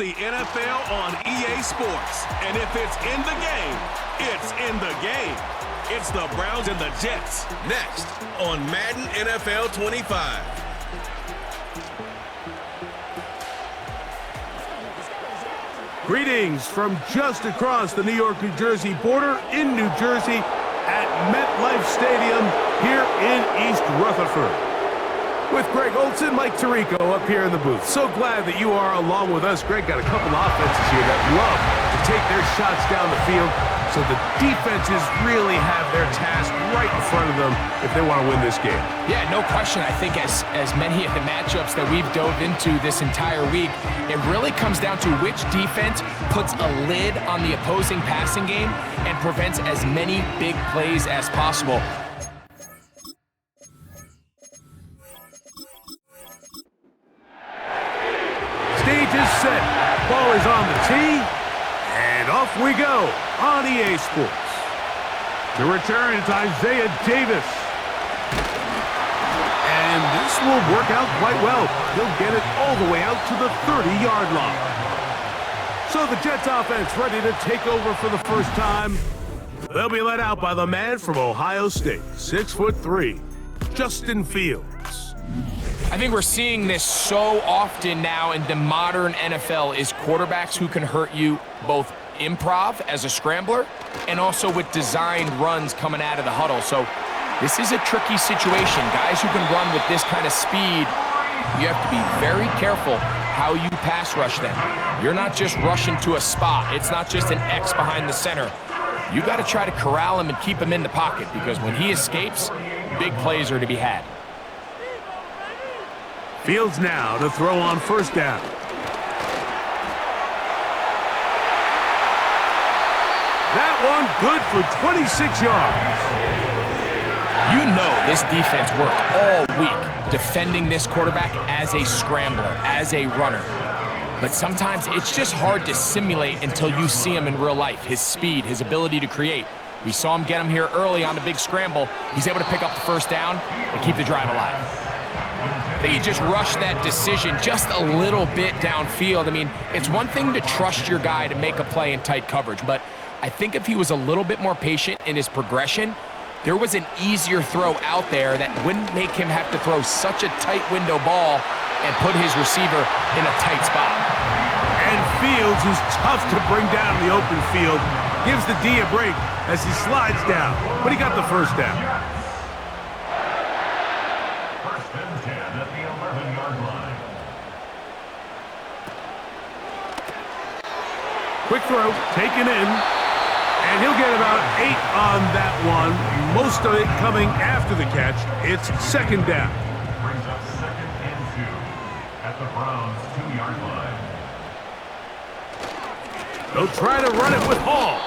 the NFL on EA Sports. And if it's in the game, it's in the game. It's the Browns and the Jets. Next on Madden NFL 25. Greetings from just across the New York-New Jersey border in New Jersey at MetLife Stadium here in East Rutherford. With Greg Olsen, Mike Tirico up here in the booth. So glad that you are along with us. Greg got a couple of offenses here that love to take their shots down the field, so the defenses really have their task right in front of them if they want to win this game. Yeah, no question. I think as many of the matchups that we've dove into this entire week, it really comes down to which defense puts a lid on the opposing passing game and prevents as many big plays as possible. Stage is set. Ball is on the tee. And off we go on EA Sports. The return is Isaiah Davis. And this will work out quite well. He'll get it all the way out to the 30-yard line. So the Jets offense ready to take over for the first time. They'll be led out by the man from Ohio State, 6'3", Justin Fields. I think we're seeing this so often now in the modern NFL is quarterbacks who can hurt you both improv as a scrambler and also with designed runs coming out of the huddle. So this is a tricky situation. Guys who can run with this kind of speed, you have to be very careful how you pass rush them. You're not just rushing to a spot. It's not just an X behind the center. You got to try to corral him and keep him in the pocket, because when he escapes, big plays are to be had. Fields now to throw on first down. That one good for 26 yards. You know this defense worked all week defending this quarterback as a scrambler, as a runner. But sometimes it's just hard to simulate until you see him in real life, his speed, his ability to create. We saw him get him here early on the big scramble. He's able to pick up the first down and keep the drive alive. I think he just rushed that decision just a little bit downfield. I mean, it's one thing to trust your guy to make a play in tight coverage, but I think if he was a little bit more patient in his progression, there was an easier throw out there that wouldn't make him have to throw such a tight window ball and put his receiver in a tight spot. And Fields, who's tough to bring down in the open field, gives the D a break as he slides down, but he got the first down. Quick throw, taken in, and he'll get about 8 on that one. Most of it coming after the catch. It's second down. Brings up 2nd and 2 at the Browns' 2-yard line. They'll try to run it with Hall.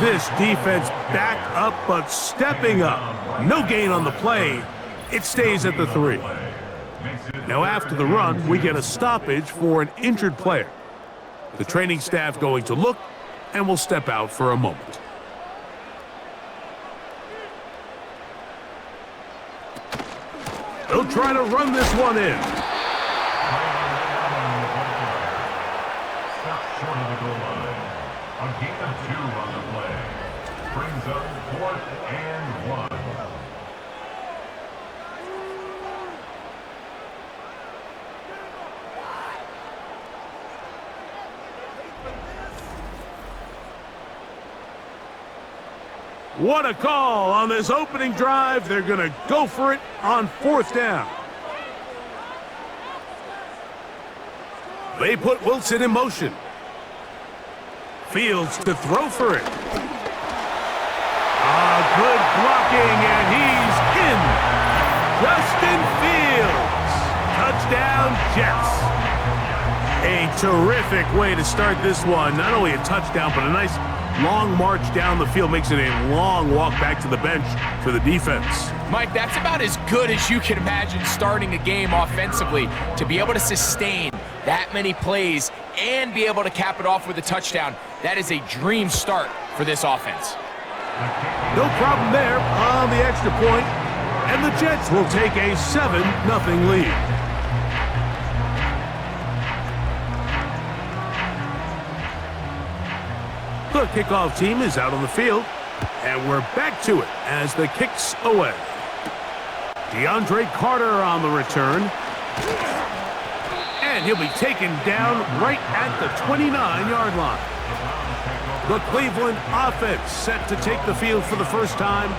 This defense back up, but stepping up. No gain on the play. It stays at the 3. Now after the run, we get a stoppage for an injured player. The training staff going to look, and will step out for a moment. They'll try to run this one in. Stop short of the goal line. A gain of 2 on the play. Brings up 4th and 1. What a call on this opening drive. They're going to go for it on 4th down. They put Wilson in motion. Fields to throw for it. Good blocking, and he's in. Justin Fields. Touchdown, Jets. A terrific way to start this one. Not only a touchdown, but a nice long march down the field. Makes it a long walk back to the bench for the defense. Mike, that's about as good as you can imagine starting a game offensively. To be able to sustain that many plays and be able to cap it off with a touchdown, that is a dream start for this offense. No problem there on the extra point, and the Jets will take a 7-0 lead. The kickoff team is out on the field, and we're back to it as the kick's away. DeAndre Carter on the return. And he'll be taken down right at the 29-yard line. The Cleveland offense set to take the field for the first time.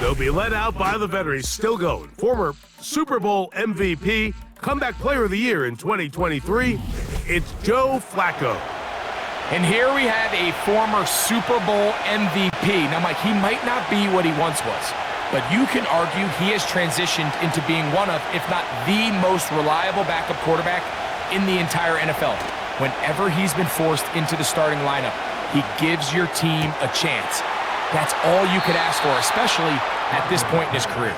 They'll be led out by the veterans still going. Former Super Bowl MVP, comeback player of the year in 2023, it's Joe Flacco. And here we have a former Super Bowl MVP. Now, Mike, he might not be what he once was, but you can argue he has transitioned into being one of, if not the most reliable backup quarterback in the entire NFL. Whenever he's been forced into the starting lineup, he gives your team a chance. That's all you could ask for, especially at this point in his career.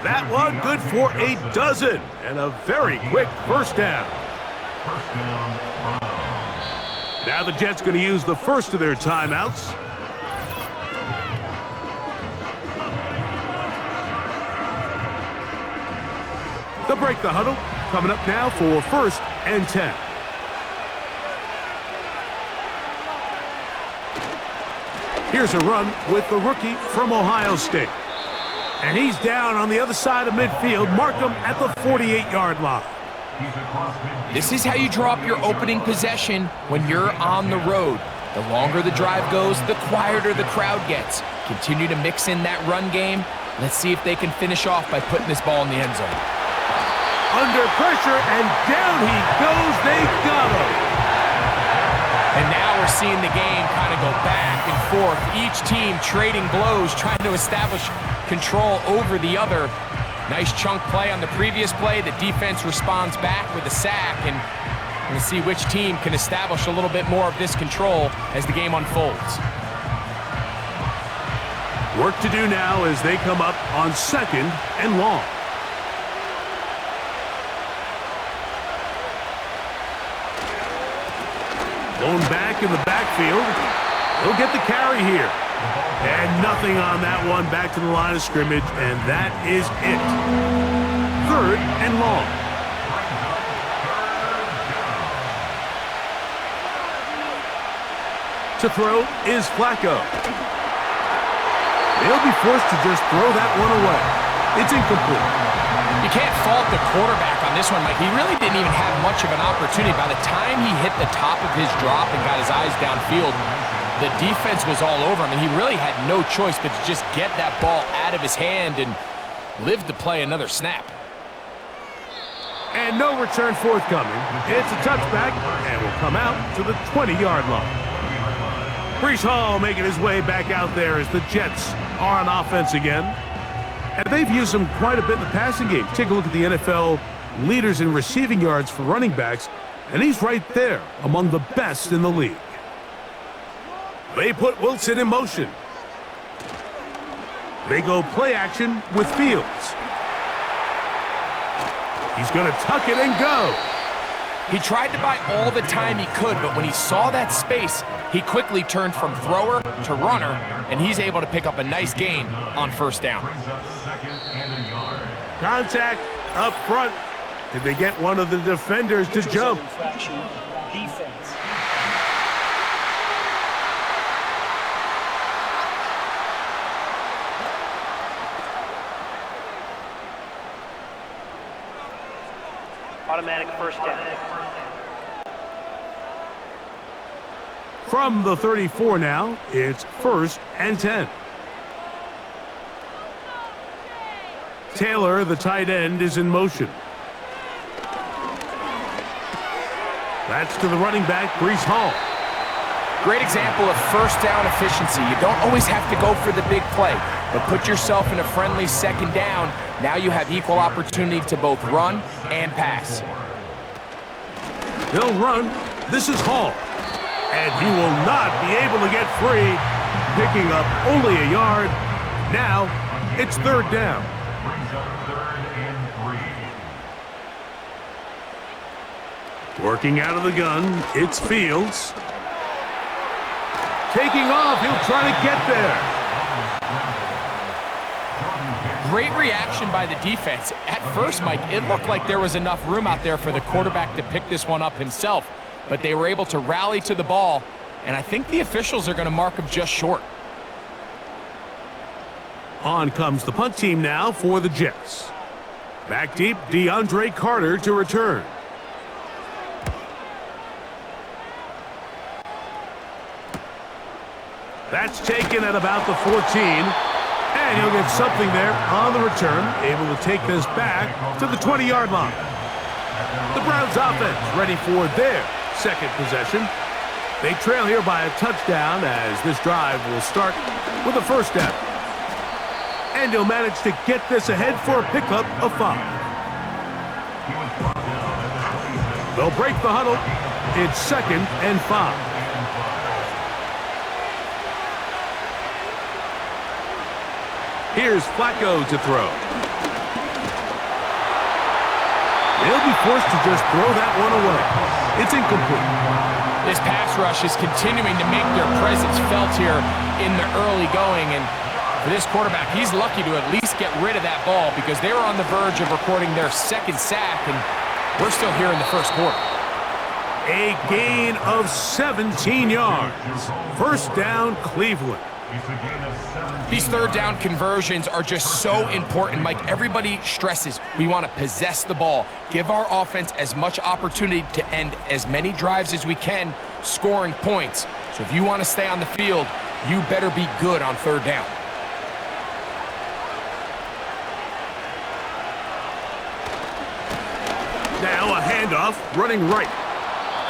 That one good for a dozen and a very quick first down. Now the Jets going to use the first of their timeouts. They'll break the huddle. Coming up now for 1st and 10. Here's a run with the rookie from Ohio State. And he's down on the other side of midfield. Mark him at the 48-yard line. This is how you draw up your opening possession when you're on the road. The longer the drive goes, the quieter the crowd gets. Continue to mix in that run game. Let's see if they can finish off by putting this ball in the end zone. Under pressure, and down he goes. They got him. And now we're seeing the game kind of go back and forth. Each team trading blows, trying to establish control over the other. Nice chunk play on the previous play. The defense responds back with a sack, and we'll see which team can establish a little bit more of this control as the game unfolds. Work to do now as they come up on 2nd and long. Blown back in the backfield. He'll get the carry here. And nothing on that one. Back to the line of scrimmage, and that is it. 3rd and long. To throw is Flacco. They'll be forced to just throw that one away. It's incomplete. You can't fault the quarterback on this one, Mike. He really didn't even have much of an opportunity. By the time he hit the top of his drop and got his eyes downfield, the defense was all over him, and he really had no choice but to just get that ball out of his hand and live to play another snap. And no return forthcoming. It's a touchback, and will come out to the 20-yard line. Breece Hall making his way back out there as the Jets are on offense again. And they've used him quite a bit in the passing game. Take a look at the NFL leaders in receiving yards for running backs, and he's right there among the best in the league. They put Wilson in motion. They go play action with Fields. He's going to tuck it and go. He tried to buy all the time he could, but when he saw that space, he quickly turned from thrower to runner, and he's able to pick up a nice gain on 1st down. Contact up front. Did they get one of the defenders to jump? Defense. Automatic 1st down. From the 34 now, it's 1st and 10. Taylor, the tight end, is in motion. That's to the running back, Breece Hall. Great example of 1st down efficiency. You don't always have to go for the big play, but put yourself in a friendly 2nd down. Now you have equal opportunity to both run and pass. He'll run. This is Hall. And he will not be able to get free, picking up only a yard. Now it's 3rd down. Working out of the gun, it's Fields. Taking off, he'll try to get there. Great reaction by the defense. At first, Mike, it looked like there was enough room out there for the quarterback to pick this one up himself, but they were able to rally to the ball and I think the officials are going to mark him just short. On comes the punt team now for the Jets. Back deep, DeAndre Carter to return. That's taken at about the 14. And he'll get something there on the return, able to take this back to the 20-yard line. The Browns offense ready for their second possession. They trail here by a touchdown as this drive will start with a first down. And he'll manage to get this ahead for a pickup of 5. They'll break the huddle. It's 2nd and 5. Here's Flacco to throw. They'll be forced to just throw that one away. It's incomplete. This pass rush is continuing to make their presence felt here in the early going, and for this quarterback, he's lucky to at least get rid of that ball because they were on the verge of recording their second sack, and we're still here in the first quarter. A gain of 17 yards. First down, Cleveland. These third down conversions are just so important, Mike. Everybody stresses we want to possess the ball, give our offense as much opportunity to end as many drives as we can, scoring points. So if you want to stay on the field, you better be good on third down. Now a handoff, running right.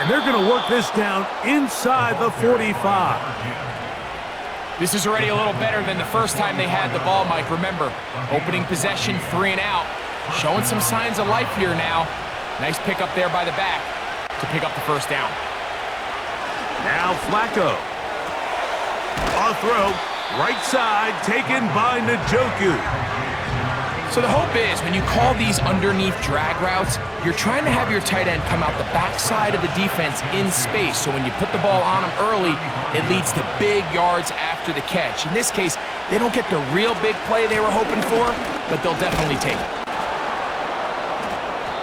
And they're going to work this down inside the 45. This is already a little better than the first time they had the ball, Mike. Remember, opening possession, 3 and out. Showing some signs of life here now. Nice pick up there by the back to pick up the first down. Now Flacco. On throw, right side, taken by Njoku. So the hope is when you call these underneath drag routes, you're trying to have your tight end come out the backside of the defense in space. So when you put the ball on him early, it leads to big yards after the catch. In this case, they don't get the real big play they were hoping for, but they'll definitely take it.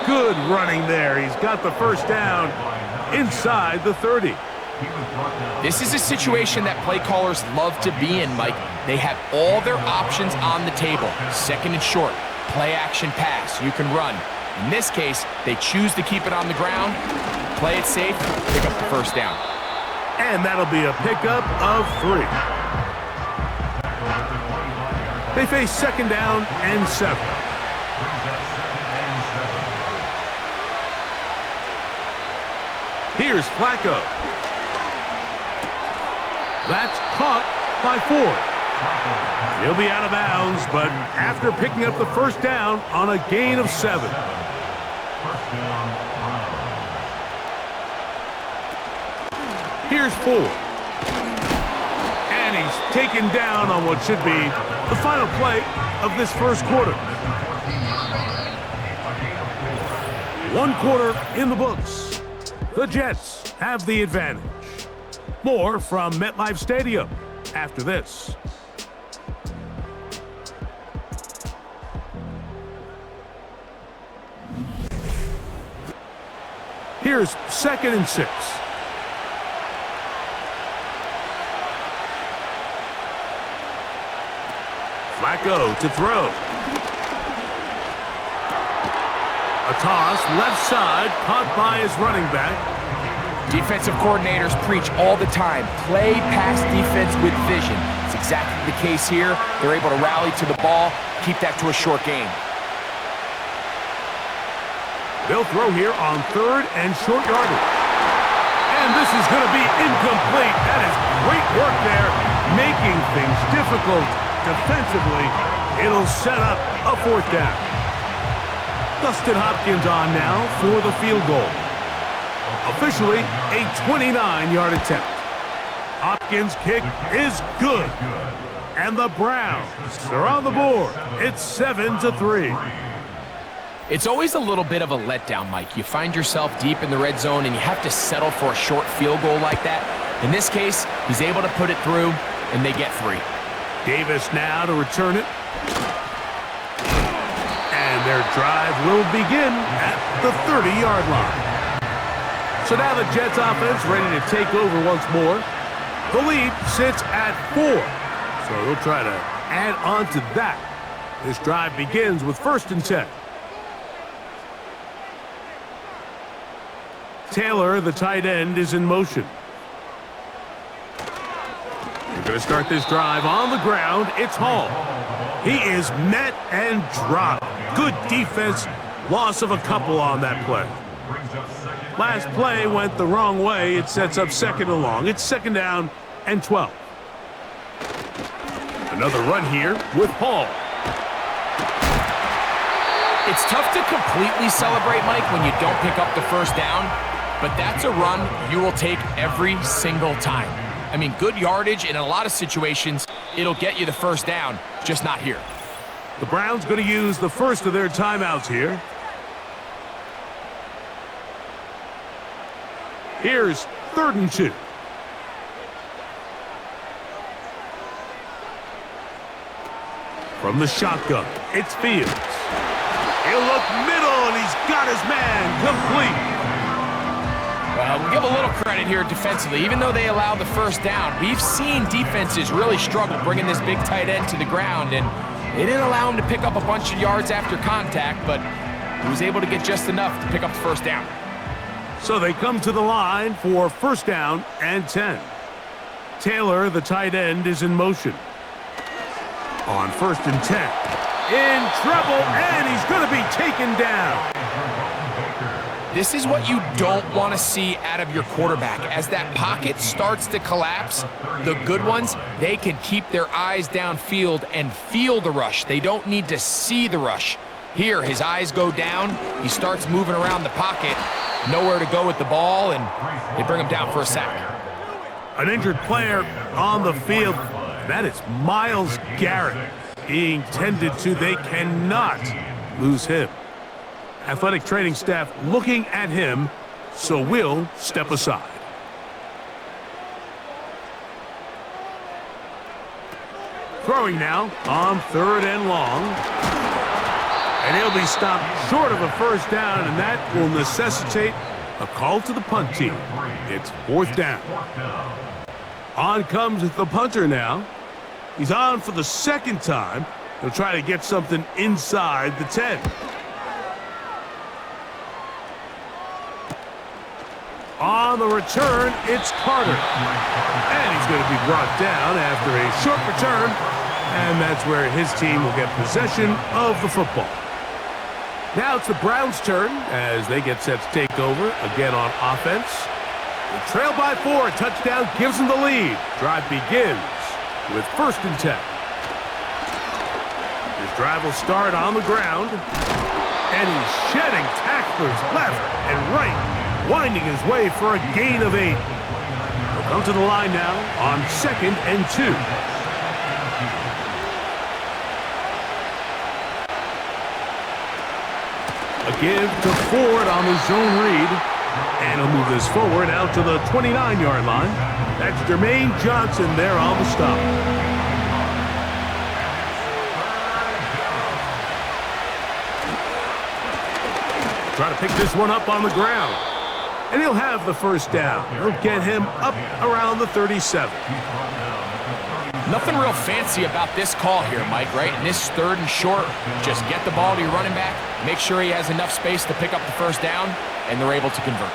Good running there. He's got the first down inside the 30. This is a situation that play callers love to be in, Mike. They have all their options on the table. 2nd and short, play action pass, you can run. In this case, they choose to keep it on the ground, play it safe, pick up the first down. And that'll be a pickup of 3. They face 2nd down and 7. Here's Flacco. That's caught by 4. He'll be out of bounds, but after picking up the first down on a gain of 7. Here's 4. And he's taken down on what should be the final play of this first quarter. 1 quarter in the books. The Jets have the advantage. More from MetLife Stadium after this. Here's 2nd and 6. Flacco to throw. A toss, left side, caught by his running back. Defensive coordinators preach all the time, play pass defense with vision. It's exactly the case here. They're able to rally to the ball, keep that to a short gain. They'll throw here on 3rd and short yardage. And this is going to be incomplete. That is great work there, making things difficult defensively. It'll set up a 4th down. Dustin Hopkins on now for the field goal. Officially a 29-yard attempt. Hopkins' kick is good. And the Browns are on the board. It's 7-3. It's always a little bit of a letdown, Mike. You find yourself deep in the red zone and you have to settle for a short field goal like that. In this case, he's able to put it through and they get 3. Davis now to return it. And their drive will begin at the 30-yard line. So now the Jets offense ready to take over once more. The lead sits at 4, so they'll try to add on to that. This drive begins with 1st and 10. Taylor, the tight end, is in motion. We're going to start this drive on the ground. It's Hall. He is met and dropped. Good defense. Loss of a couple on that play. Last play went the wrong way. It sets up 2nd and long. It's 2nd down and 12. Another run here with Hall. It's tough to completely celebrate, Mike, when you don't pick up the 1st down, but that's a run you will take every single time. I mean, good yardage in a lot of situations, it'll get you the 1st down, just not here. The Browns going to use the first of their timeouts here. Here's 3rd and 2. From the shotgun, it's Fields. He'll look middle, and he's got his man complete. Well, we'll give a little credit here defensively. Even though they allowed the 1st down, we've seen defenses really struggle bringing this big tight end to the ground, and they didn't allow him to pick up a bunch of yards after contact, but he was able to get just enough to pick up the 1st down. So they come to the line for 1st down and 10. Taylor, the tight end, is in motion. On 1st and 10. In trouble, and he's going to be taken down. This is what you don't want to see out of your quarterback. As that pocket starts to collapse, the good ones, they can keep their eyes downfield and feel the rush. They don't need to see the rush. Here, his eyes go down. He starts moving around the pocket. Nowhere to go with the ball, and they bring him down for a sack. An injured player on the field. That is Myles Garrett being tended to. They cannot lose him. Athletic training staff looking at him, so we'll step aside. Throwing now on 3rd and long. And he'll be stopped short of a 1st down, and that will necessitate a call to the punt team. It's 4th down. On comes the punter now. He's on for the 2nd time. He'll try to get something inside the 10. On the return, it's Carter. And he's going to be brought down after a short return. And that's where his team will get possession of the football. Now it's the Browns' turn as they get set to take over again on offense. They trail by 4. Touchdown gives them the lead. Drive begins with 1st and 10. This drive will start on the ground. And he's shedding tacklers left and right, winding his way for a gain of 8. He'll come to the line now on 2nd and 2. A give to Ford on the zone read. And he'll move this forward out to the 29-yard line. That's Jermaine Johnson there on the stop. Try to pick this one up on the ground. And he'll have the 1st down. He'll get him up around the 37. Nothing real fancy about this call here, Mike, right? In this 3rd and short, just get the ball to your running back, make sure he has enough space to pick up the 1st down, and they're able to convert.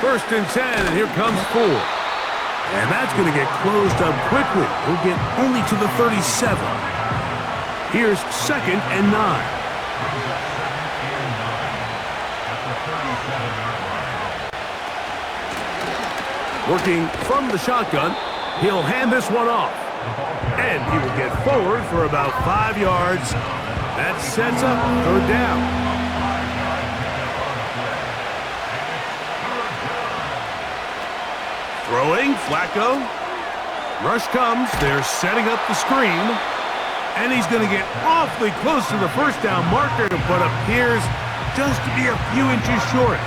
1st and 10, and here comes Ford. And that's going to get closed up quickly. He'll get only to the 37. Here's 2nd and 9. Working from the shotgun, he'll hand this one off. And he will get forward for about 5 yards. That sets up 3rd down. Throwing, Flacco. Rush comes, they're setting up the screen. And he's going to get awfully close to the 1st down marker, but appears just to be a few inches short.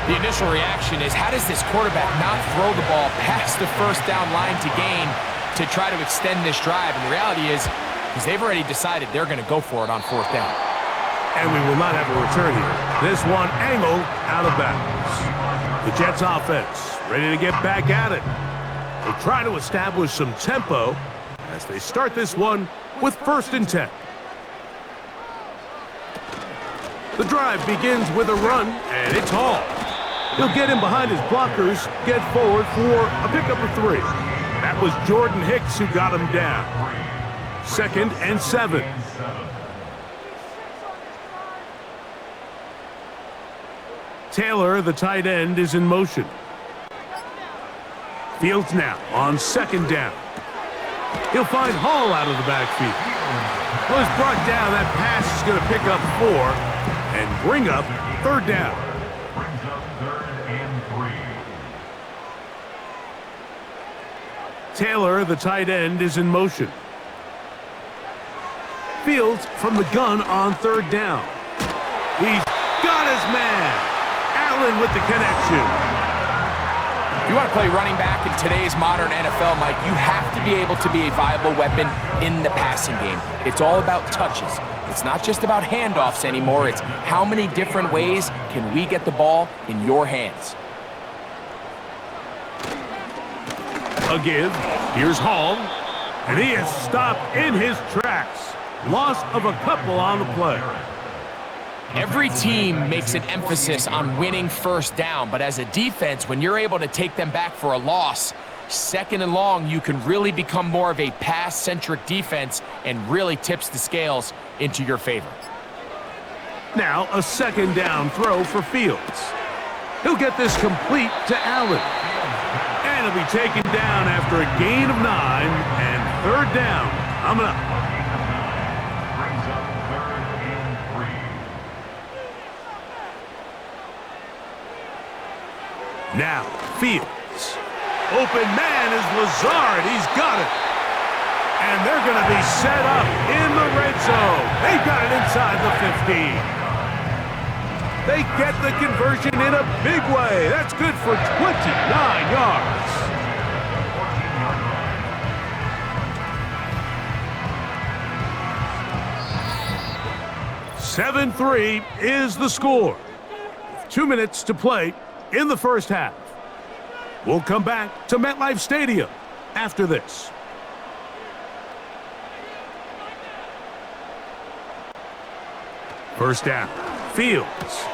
The initial reaction is, how does this quarterback not throw the ball past the 1st down line to gain to try to extend this drive? And the reality is they've already decided they're going to go for it on 4th down. And we will not have a return here. This one angled out of bounds. The Jets offense ready to get back at it. They'll try to establish some tempo as they start this one with 1st and 10. The drive begins with a run, and it's Hall. He'll get in behind his blockers, get forward for a pickup of 3. That was Jordan Hicks who got him down. 2nd and 7. Taylor, the tight end, is in motion. Fields now on 2nd down. He'll find Hall out of the backfield. Well, he's brought down. That pass is going to pick up 4 and bring up 3rd down. Brings up 3rd and 3. Taylor, the tight end, is in motion. Fields from the gun on 3rd down. He's got his man. Allen with the connection. If you want to play running back in today's modern NFL, Mike, you have to be able to be a viable weapon in the passing game. It's all about touches. It's not just about handoffs anymore. It's how many different ways can we get the ball in your hands. A give. Here's Hall. And he is stopped in his tracks. Loss of a couple on the play. Every team makes an emphasis on winning 1st down, but as a defense, when you're able to take them back for a loss, 2nd and long, you can really become more of a pass-centric defense and really tips the scales into your favor. Now a 2nd down throw for Fields. He'll get this complete to Allen. And he'll be taken down after a gain of 9 and 3rd down. Coming up. Brings up 3rd and 3. Now, Fields. Open man is Lazard. He's got it. And they're going to be set up in the red zone. They've got it inside the 15. They get the conversion in a big way. That's good for 29 yards. 7-3 is the score. 2 minutes to play in the 1st half. We'll come back to MetLife Stadium after this. First down. Fields.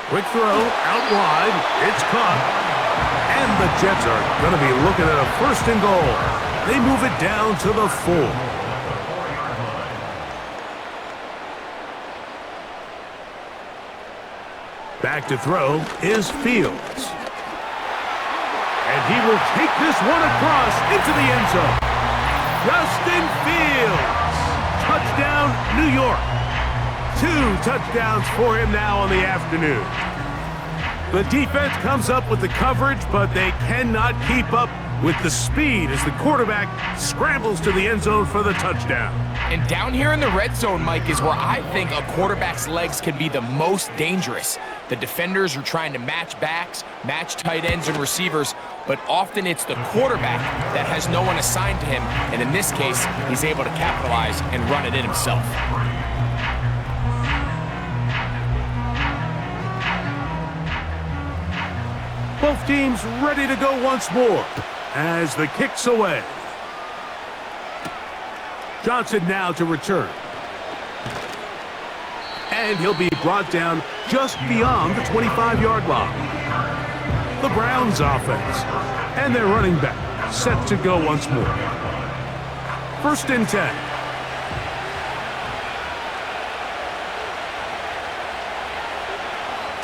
Quick throw out wide. It's caught. And the Jets are going to be looking at a 1st and goal. They move it down to the 4. Back to throw is Fields. And he will take this one across into the end zone. Justin Fields. Touchdown, New York. 2 touchdowns for him now on the afternoon. The defense comes up with the coverage, but they cannot keep up with the speed as the quarterback scrambles to the end zone for the touchdown. And down here in the red zone, Mike, is where I think a quarterback's legs can be the most dangerous. The defenders are trying to match backs, match tight ends and receivers, but often it's the quarterback that has no one assigned to him, and in this case, he's able to capitalize and run it in himself. Both teams ready to go once more as the kick's away. Johnson now to return. And he'll be brought down just beyond the 25-yard line. The Browns offense and their running back set to go once more. 1st and 10.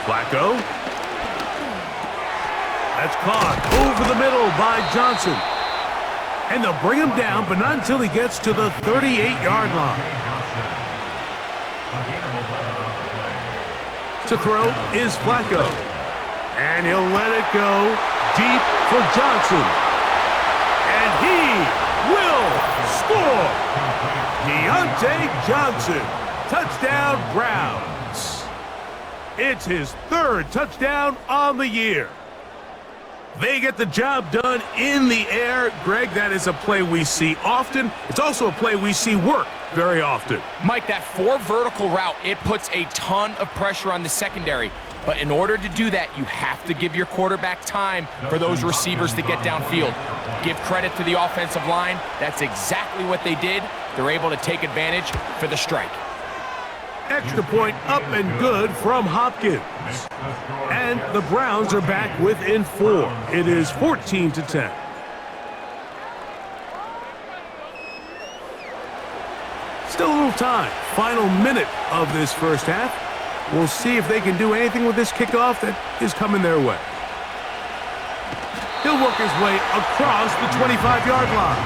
Flacco. That's caught over the middle by Johnson. And they'll bring him down, but not until he gets to the 38-yard line. To throw is Flacco. And he'll let it go deep for Johnson. And he will score. Deontay Johnson. Touchdown, Browns. It's his 3rd touchdown on the year. They get the job done in the air. Greg, that is a play we see often. It's also a play we see work very often. Mike, that 4 vertical route, it puts a ton of pressure on the secondary. But in order to do that, you have to give your quarterback time for those receivers to get downfield. Give credit to the offensive line. That's exactly what they did. They're able to take advantage for the strike. Extra point up and good from Hopkins. And the Browns are back within 4. It is 14-10. Still a little time. Final minute of this first half. We'll see if they can do anything with this kickoff that is coming their way. He'll work his way across the 25-yard line.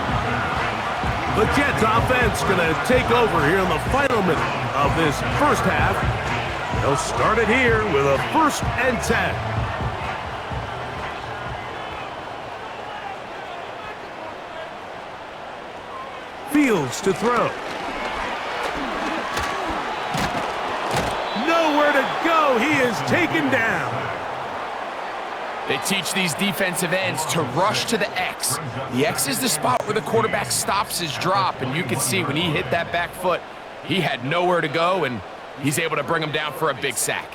The Jets offense going to take over here in the final minute of this first half. They'll start it here with a 1st and 10. Fields to throw. Nowhere to go. He is taken down. They teach these defensive ends to rush to the X. The X is the spot where the quarterback stops his drop, and you can see when he hit that back foot, he had nowhere to go, and he's able to bring him down for a big sack.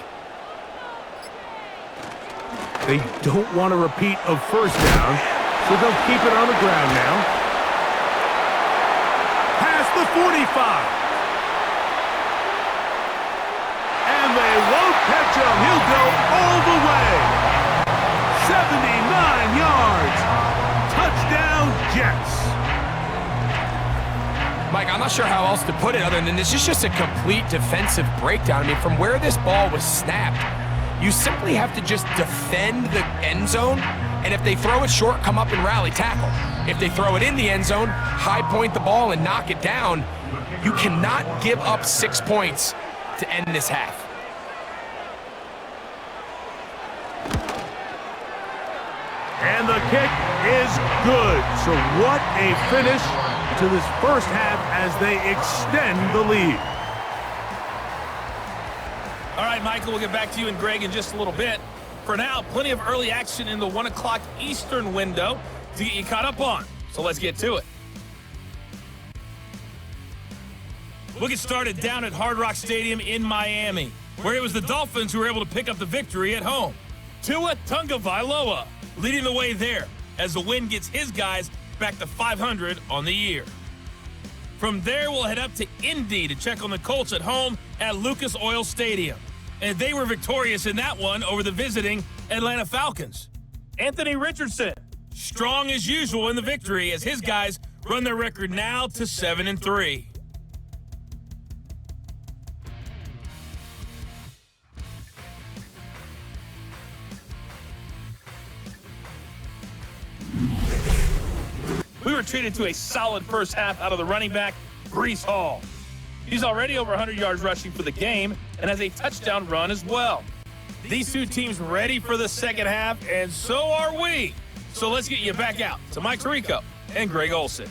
They don't want a repeat of first down, so they'll keep it on the ground now. Past the 45. And they won't catch him. He'll go all the way. 79 yards. Touchdown, Jets. Mike, I'm not sure how else to put it other than this is just a complete defensive breakdown. I mean, from where this ball was snapped, you simply have to just defend the end zone, and if they throw it short, come up and rally tackle. If they throw it in the end zone, high point the ball and knock it down. You cannot give up 6 points to end this half. And the kick is good. So what a finish to this first half as they extend the lead. All right, Michael, we'll get back to you and Greg in just a little bit. For now, plenty of early action in the 1 o'clock Eastern window to get you caught up on. So let's get to it. We'll get started down at Hard Rock Stadium in Miami, where it was the Dolphins who were able to pick up the victory at home. Tua Tagovailoa leading the way there as the win gets his guys back to 500 on the year. From there, we'll head up to Indy to check on the Colts at home at Lucas Oil Stadium. And they were victorious in that one over the visiting Atlanta Falcons. Anthony Richardson, strong as usual in the victory as his guys run their record now to 7-3. We were treated to a solid first half out of the running back, Breece Hall. He's already over 100 yards rushing for the game and has a touchdown run as well. These two teams ready for the second half, and so are we. So let's get you back out to Mike Tirico and Greg Olsen.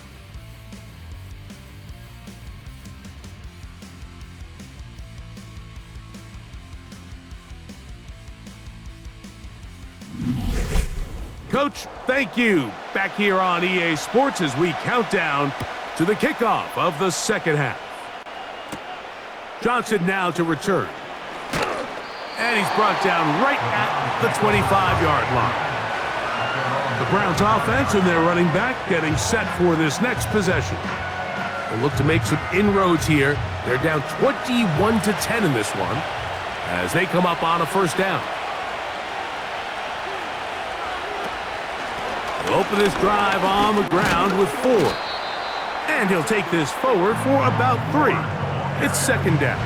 Coach, thank you. Back here on EA Sports as we count down to the kickoff of the second half. Johnson now to return. And he's brought down right at the 25-yard line. The Browns offense and their running back getting set for this next possession. They'll look to make some inroads here. They're down 21-10 in this one as they come up on a first down. He'll open this drive on the ground with 4. And he'll take this forward for about 3. It's second down.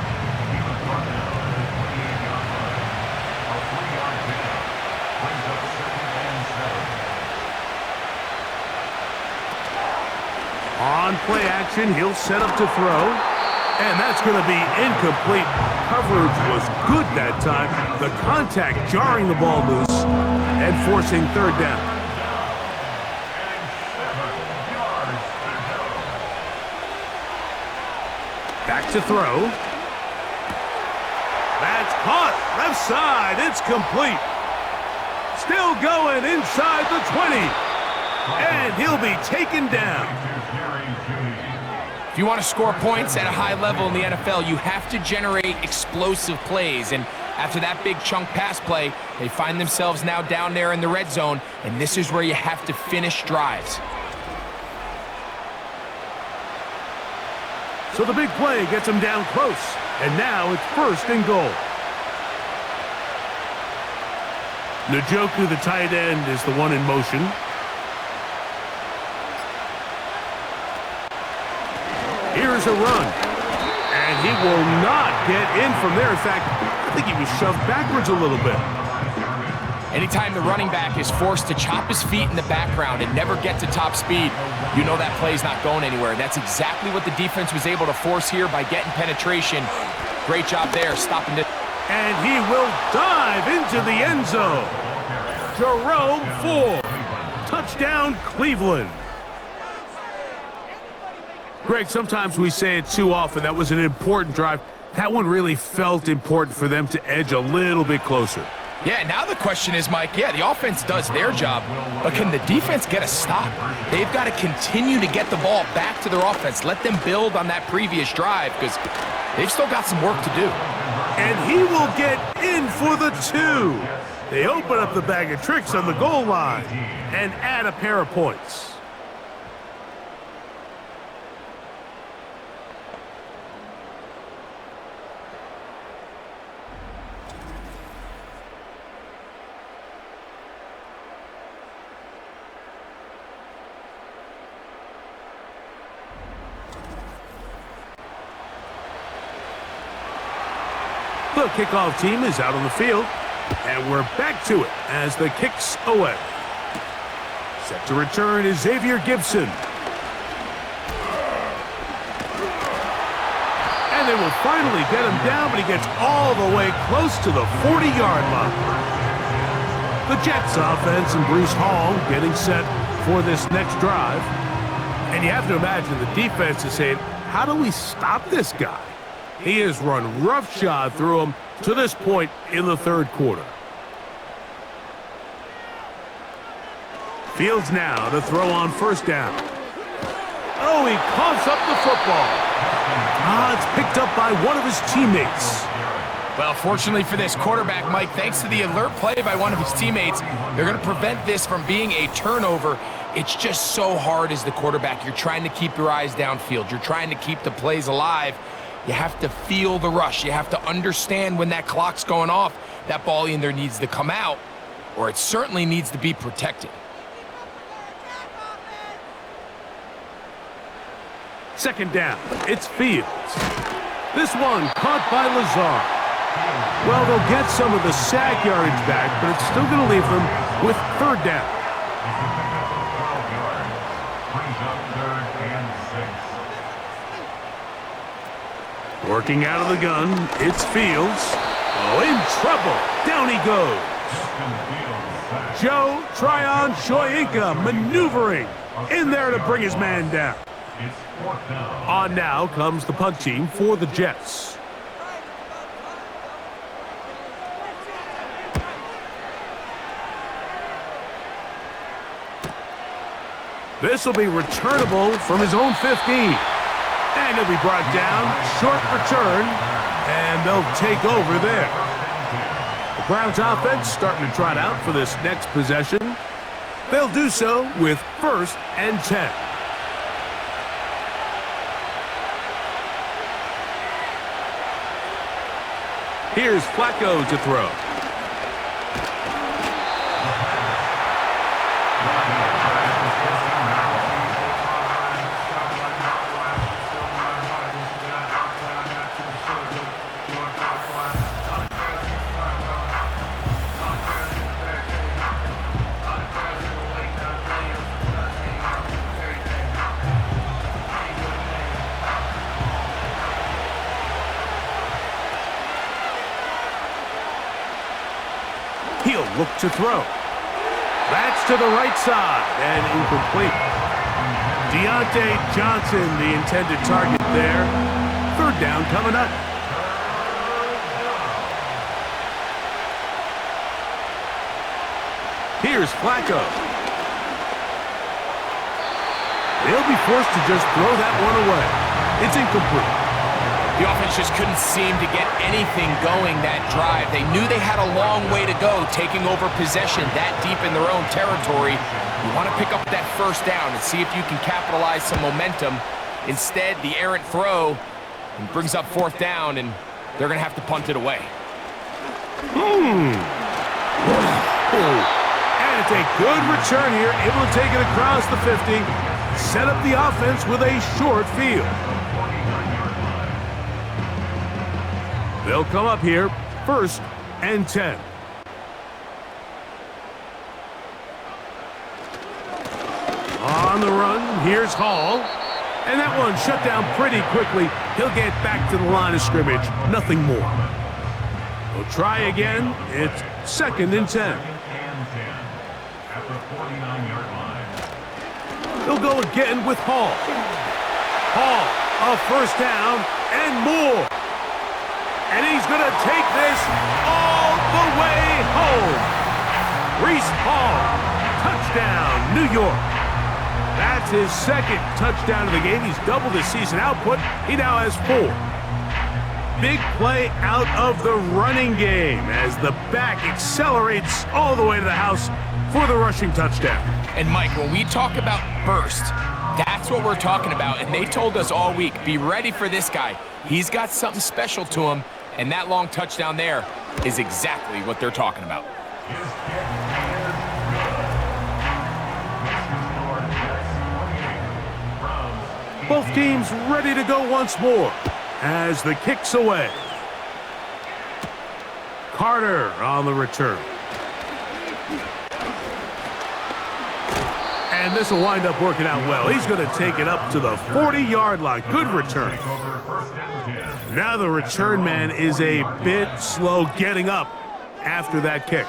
On play action, he'll set up to throw. And that's going to be incomplete. Coverage was good that time. The contact jarring the ball loose and forcing third down. Back to throw. That's caught. Left side. It's complete. Still going inside the 20. And he'll be taken down. If you want to score points at a high level in the NFL, you have to generate explosive plays. And after that big chunk pass play, they find themselves now down there in the red zone, and this is where you have to finish drives. So the big play gets him down close, and now it's 1st and goal. Njoku, the tight end, is the one in motion. Here's a run, and he will not get in from there. In fact, I think he was shoved backwards a little bit. Anytime the running back is forced to chop his feet in the background and never get to top speed, you know that play's not going anywhere. That's exactly what the defense was able to force here by getting penetration. Great job there, stopping it. And he will dive into the end zone. Jerome Ford. Touchdown, Cleveland. Greg, sometimes we say it too often. That was an important drive. That one really felt important for them to edge a little bit closer. Yeah, now the question is, Mike, the offense does their job, but can the defense get a stop? They've got to continue to get the ball back to their offense. Let them build on that previous drive because they've still got some work to do. And he will get in for the 2. They open up the bag of tricks on the goal line and add a pair of points. The kickoff team is out on the field, and we're back to it as the kick's away. Set to return is Xavier Gibson. And they will finally get him down, but he gets all the way close to the 40-yard line. The Jets offense and Bruce Hall getting set for this next drive. And you have to imagine the defense is saying, how do we stop this guy? He has run roughshod through him to this point in the 3rd quarter. Fields now to throw on 1st down. Oh, he coughs up the football. It's picked up by one of his teammates. Well, fortunately for this quarterback, Mike, thanks to the alert play by one of his teammates, they're going to prevent this from being a turnover. It's just so hard as the quarterback. You're trying to keep your eyes downfield. You're trying to keep the plays alive. You have to feel the rush. You have to understand when that clock's going off, that ball either needs to come out or it certainly needs to be protected. 2nd down, it's Fields. This one caught by Lazard. Well, they'll get some of the sack yardage back, but it's still going to leave them with 3rd down. Working out of the gun, it's Fields. Oh, in trouble. Down he goes. Joe Tryon-Shoyinka maneuvering in there to bring his man down. On now comes the punt team for the Jets. This will be returnable from his own 15. And he'll be brought down, short return, and they'll take over there. The Browns offense starting to trot out for this next possession. They'll do so with 1st and 10. Here's Flacco to throw. He'll look to throw. That's to the right side and incomplete. Deontay Johnson, the intended target there. 3rd down coming up. Here's Flacco. They'll be forced to just throw that one away. It's incomplete. The offense just couldn't seem to get anything going that drive. They knew they had a long way to go, taking over possession that deep in their own territory. You want to pick up that first down and see if you can capitalize some momentum. Instead, the errant throw brings up fourth down, and they're going to have to punt it away. And it's a good return here, able to take it across the 50, set up the offense with a short field. They'll come up here, 1st and 10. On the run, here's Hall. And that one shut down pretty quickly. He'll get back to the line of scrimmage, nothing more. We'll try again. It's 2nd and 10. At the 49-yard line. He'll go again with Hall. Hall, a first down and more. And he's going to take this all the way home. Breece Hall, touchdown, New York. That's his 2nd touchdown of the game. He's doubled his season output. He now has 4. Big play out of the running game as the back accelerates all the way to the house for the rushing touchdown. And Mike, when we talk about burst, that's what we're talking about. And they told us all week, be ready for this guy. He's got something special to him. And that long touchdown there is exactly what they're talking about. Both teams ready to go once more as the kick's away. Carter on the return. And this will wind up working out well. He's going to take it up to the 40-yard line. Good return. Now the return man is a bit slow getting up after that kick.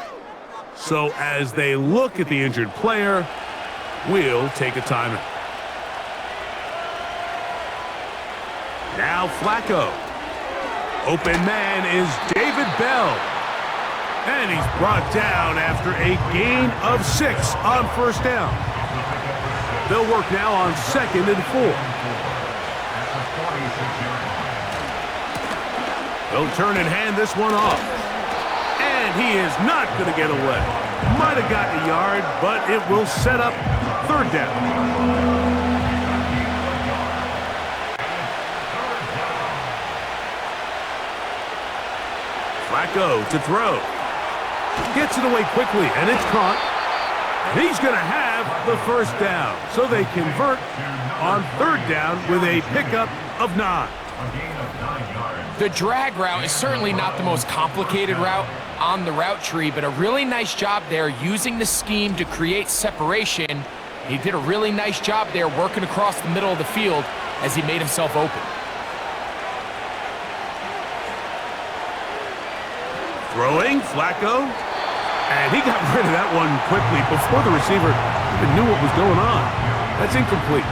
So as they look at the injured player, we'll take a timeout. Now Flacco. Open man is David Bell. And he's brought down after a gain of 6 on first down. They'll work now on 2nd and 4. They'll turn and hand this one off. And he is not going to get away. Might have gotten a yard, but it will set up 3rd down. Flacco to throw. Gets it away quickly, and it's caught. He's going to have the first down. So they convert on 3rd down with a pickup of 9. The drag route is certainly not the most complicated route on the route tree, but a really nice job there using the scheme to create separation. He did a really nice job there working across the middle of the field as he made himself open. Throwing, Flacco. And he got rid of that one quickly before the receiver even knew what was going on. That's incomplete.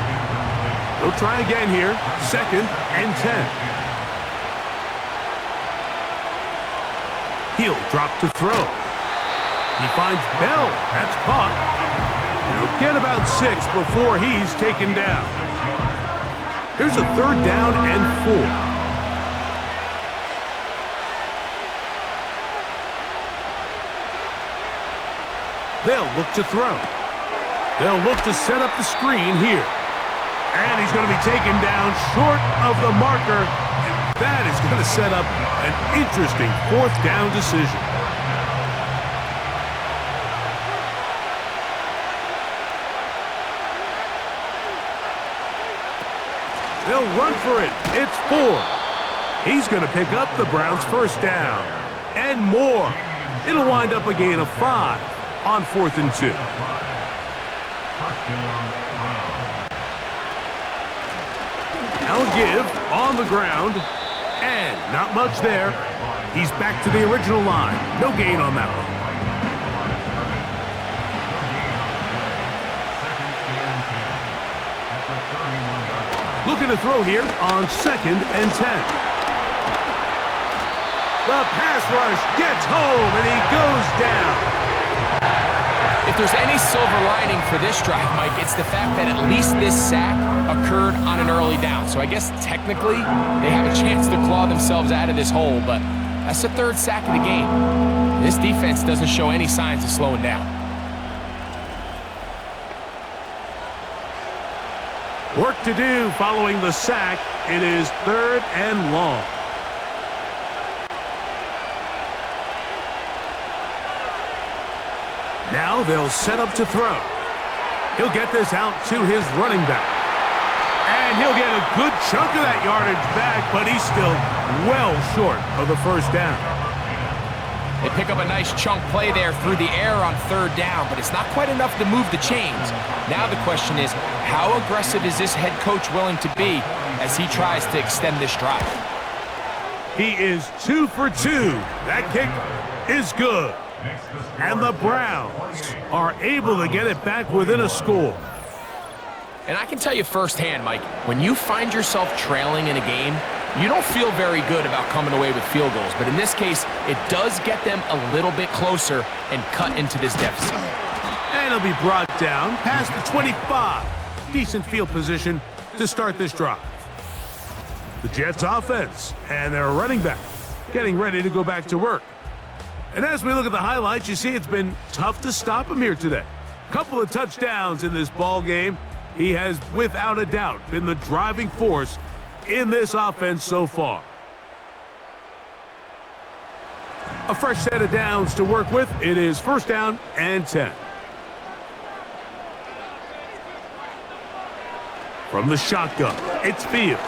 They'll try again here. 2nd and 10. He'll drop to throw. He finds Bell. That's caught. He'll get about 6 before he's taken down. Here's a 3rd down and 4. They'll look to throw. They'll look to set up the screen here. And he's going to be taken down short of the marker. And that is going to set up an interesting 4th down decision. They'll run for it. It's 4. He's going to pick up the Browns' first down. And more. It'll wind up a gain of 5. On 4th and 2. Now give on the ground. And not much there. He's back to the original line. No gain on that one. Looking to throw here on 2nd and 10. The pass rush gets home and he goes down. If If there's any silver lining for this drive, Mike, it's the fact that at least this sack occurred on an early down. So I guess technically they have a chance to claw themselves out of this hole, but that's the third sack of the game. This defense doesn't show any signs of slowing down. Work to do following the sack. It is 3rd and long. Now they'll set up to throw. He'll get this out to his running back. And he'll get a good chunk of that yardage back, but he's still well short of the first down. They pick up a nice chunk play there through the air on 3rd down, but it's not quite enough to move the chains. Now the question is, how aggressive is this head coach willing to be as he tries to extend this drive? He is 2 for 2. That kick is good. And the Browns are able to get it back within a score. And I can tell you firsthand, Mike, when you find yourself trailing in a game, you don't feel very good about coming away with field goals. But in this case, it does get them a little bit closer and cut into this deficit. And it'll be brought down past the 25. Decent field position to start this drive. The Jets offense and their running back getting ready to go back to work. And as we look at the highlights, you see it's been tough to stop him here today. Couple of touchdowns in this ball game. He has, without a doubt, been the driving force in this offense so far. A fresh set of downs to work with. It is 1st down and 10. From the shotgun, it's Fields.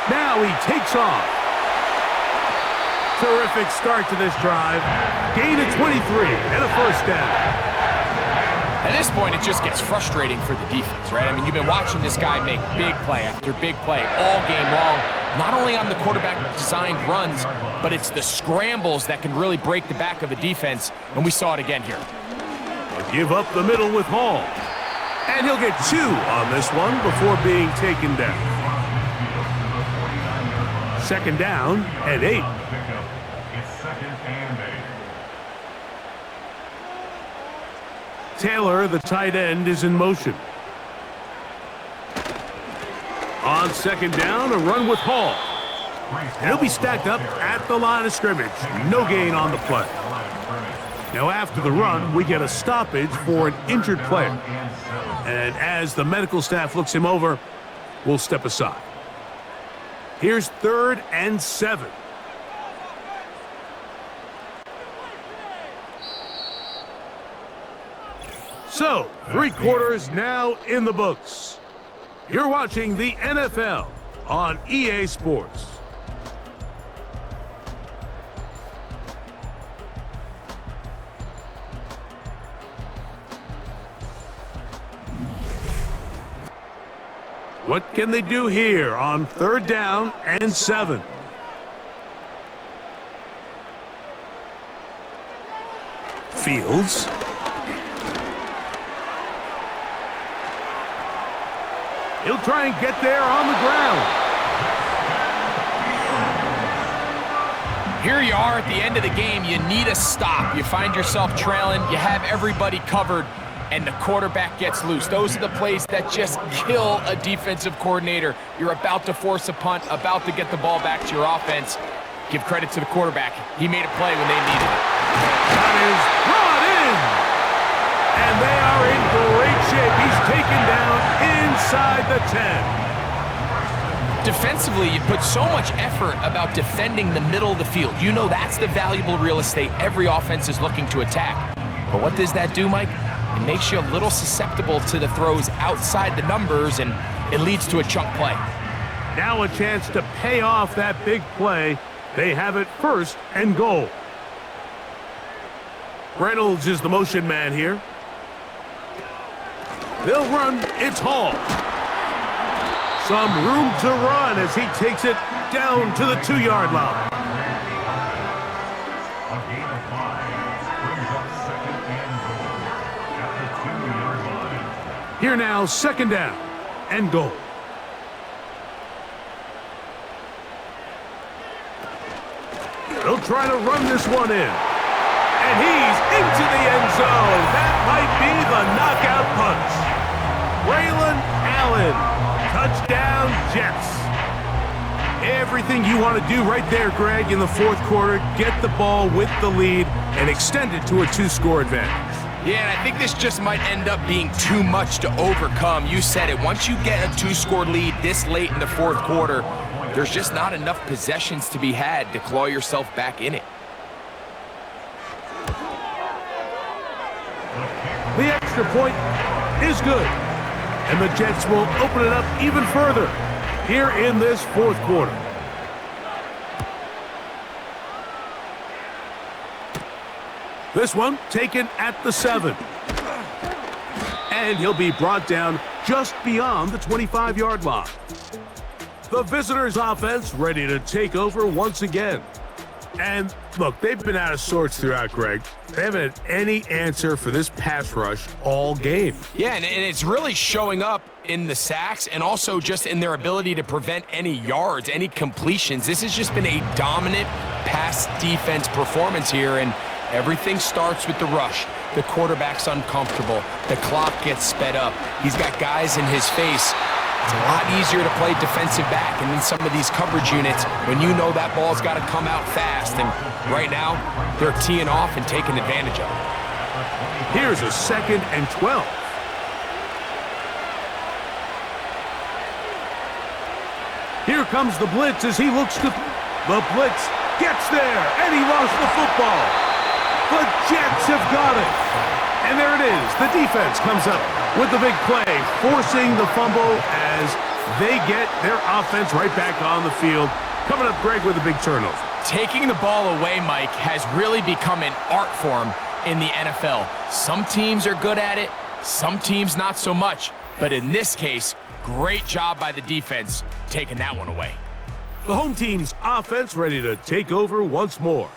Now he takes off. Terrific start to this drive. Gain of 23 and a 1st down. At this point, it just gets frustrating for the defense, right? I mean, you've been watching this guy make big play after big play all game long, not only on the quarterback-designed runs, but it's the scrambles that can really break the back of a defense, and we saw it again here. Give up the middle with Hall. And he'll get 2 on this one before being taken down. 2nd down and 8. Taylor, the tight end, is in motion. On 2nd down, a run with Hall. He'll be stacked up at the line of scrimmage. No gain on the play. Now after the run, we get a stoppage for an injured player. And as the medical staff looks him over, we'll step aside. Here's 3rd and 7. So, 3 quarters now in the books. You're watching the NFL on EA Sports. What can they do here on 3rd down and 7? Fields. He'll try and get there on the ground. Here you are at the end of the game. You need a stop. You find yourself trailing. You have everybody covered, and the quarterback gets loose. Those are the plays that just kill a defensive coordinator. You're about to force a punt, about to get the ball back to your offense. Give credit to the quarterback. He made a play when they needed it. That is brought in. And they are in great shape. He's taken down inside the 10. Defensively, you put so much effort about defending the middle of the field. You know that's the valuable real estate every offense is looking to attack. But what does that do, Mike? It makes you a little susceptible to the throws outside the numbers, and it leads to a chunk play. Now a chance to pay off that big play. They have it 1st and goal. Reynolds is the motion man here. They'll run. It's Hall. Some room to run as he takes it down to the 2-yard line. A gain of 5 brings up 2nd and goal at the 2-yard line. Here now, 2nd down and goal. They'll try to run this one in. And he's into the end zone. That might be the knockout punch. Braylon Allen. Touchdown, Jets. Everything you want to do right there, Greg, in the fourth quarter. Get the ball with the lead and extend it to a 2-score advantage. Yeah, and I think this just might end up being too much to overcome. You said it. Once you get a 2-score lead this late in the fourth quarter, there's just not enough possessions to be had to claw yourself back in it. The extra point is good. And the Jets will open it up even further here in this fourth quarter. This one taken at the 7. And he'll be brought down just beyond the 25-yard line. The visitors' offense ready to take over once again. And look, they've been out of sorts throughout, Greg. They haven't had any answer for this pass rush all game. Yeah, and it's really showing up in the sacks and also just in their ability to prevent any yards, any completions. This has just been a dominant pass defense performance here, and everything starts with the rush. The quarterback's uncomfortable. The clock gets sped up. He's got guys in his face. It's a lot easier to play defensive back, and in some of these coverage units, when you know that ball's got to come out fast, and right now, they're teeing off and taking advantage of it. Here's a 2nd and 12. Here comes the blitz as he looks to... The blitz gets there, and he lost the football. The Jets have got it. And there it is. The defense comes up with the big play, forcing the fumble as they get their offense right back on the field. Coming up, Greg, with a big turnover. Taking the ball away, Mike, has really become an art form in the NFL. Some teams are good at it, some teams not so much. But in this case, great job by the defense taking that one away. The home team's offense ready to take over once more.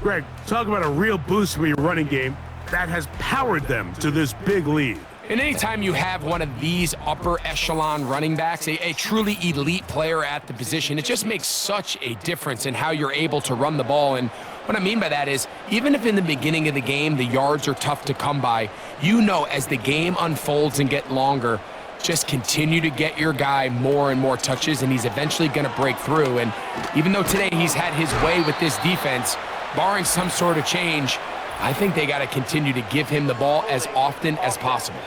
Greg, talk about a real boost for your running game that has powered them to this big lead. And anytime you have one of these upper echelon running backs, a truly elite player at the position, it just makes such a difference in how you're able to run the ball. And what I mean by that is, even if in the beginning of the game the yards are tough to come by, you know as the game unfolds and get longer, just continue to get your guy more and more touches, and he's eventually going to break through. And even though today he's had his way with this defense, barring some sort of change, I think they got to continue to give him the ball as often as possible.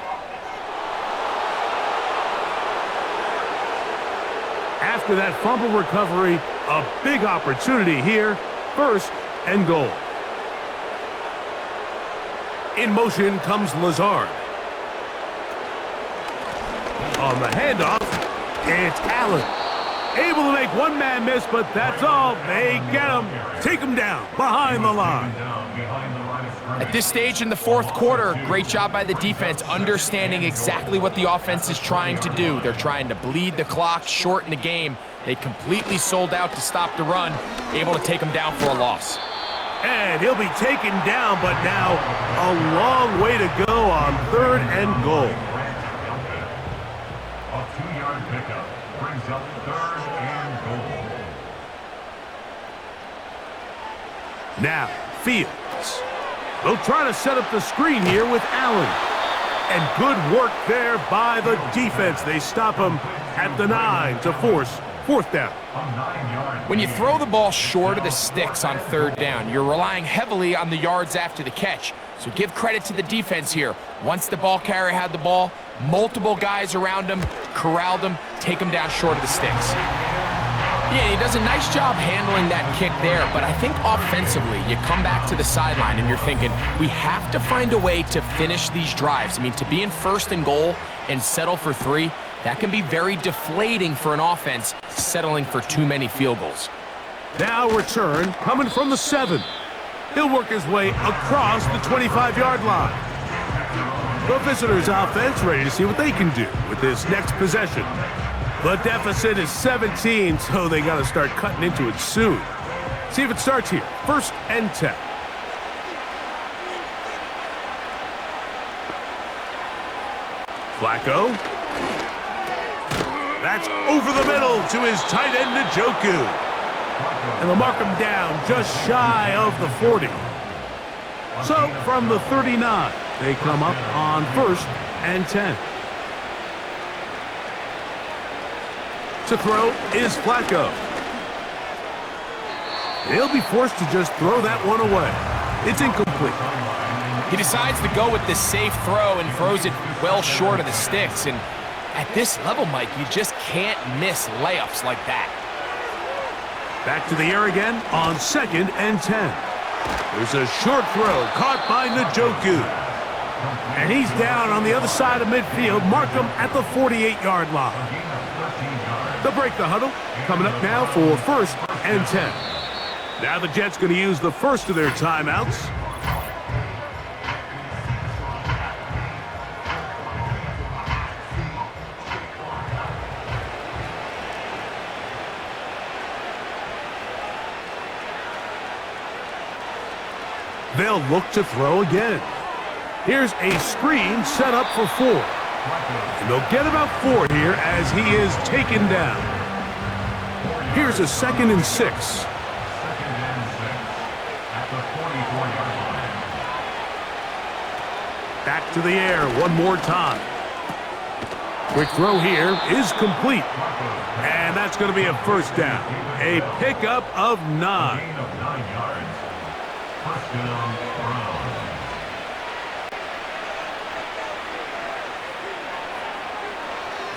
After that fumble recovery, a big opportunity here. 1st and goal. In motion comes Lazard. On the handoff, it's Allen. Able to make one man miss, but that's all. They get him. Take him down behind the line. At this stage in the fourth quarter, great job by the defense, understanding exactly what the offense is trying to do. They're trying to bleed the clock, shorten the game. They completely sold out to stop the run, able to take him down for a loss. And he'll be taken down, but now a long way to go on 3rd and goal. A 2-yard pickup brings up 3rd and goal. Now, Fields. They'll try to set up the screen here with Allen. And good work there by the defense. They stop him at the 9 to force 4th down. When you throw the ball short of the sticks on 3rd down, you're relying heavily on the yards after the catch. So give credit to the defense here. Once the ball carrier had the ball, multiple guys around him, corralled him, take him down short of the sticks. Yeah, he does a nice job handling that kick there, but I think offensively, you come back to the sideline and you're thinking, we have to find a way to finish these drives. I mean, to be in 1st and goal and settle for 3, that can be very deflating for an offense settling for too many field goals. Now return coming from the 7. He'll work his way across the 25-yard line. The visitors' offense ready to see what they can do with this next possession. The deficit is 17, so they got to start cutting into it soon. See if it starts here. 1st and 10. Flacco. That's over the middle to his tight end, Njoku. And they'll mark him down just shy of the 40. So from the 39, they come up on 1st and 10. To throw is Flacco. He'll be forced to just throw that one away. It's incomplete. He decides to go with the safe throw and throws it well short of the sticks. And at this level, Mike, you just can't miss layups like that. Back to the air again on 2nd and 10. There's a short throw caught by Njoku. And he's down on the other side of midfield. Mark him at the 48-yard line. They'll break the huddle. Coming up now for 1st and 10. Now the Jets going to use the first of their timeouts. They'll look to throw again. Here's a screen set up for 4. And they'll get about 4 here as he is taken down. Here's a 2nd and 6. Back to the air one more time. Quick throw here is complete. And that's going to be a 1st down. A pickup of 9.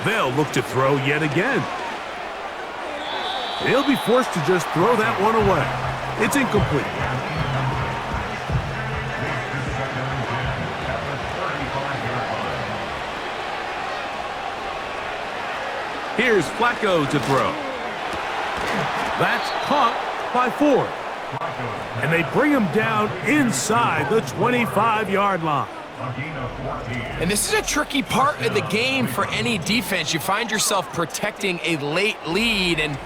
They'll look to throw yet again. They'll be forced to just throw that one away. It's incomplete. Here's Flacco to throw. That's caught by 4. And they bring him down inside the 25-yard line. And this is a tricky part of the game for any defense. You find yourself protecting a late lead, and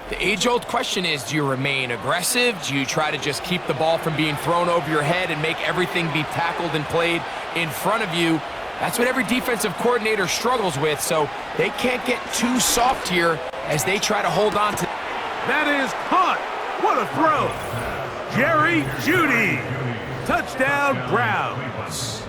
the age-old question is, do you remain aggressive? Do you try to just keep the ball from being thrown over your head and make everything be tackled and played in front of you? That's what every defensive coordinator struggles with, so they can't get too soft here as they try to hold on to. That is caught. What a throw. Jerry Jeudy. Touchdown, Browns.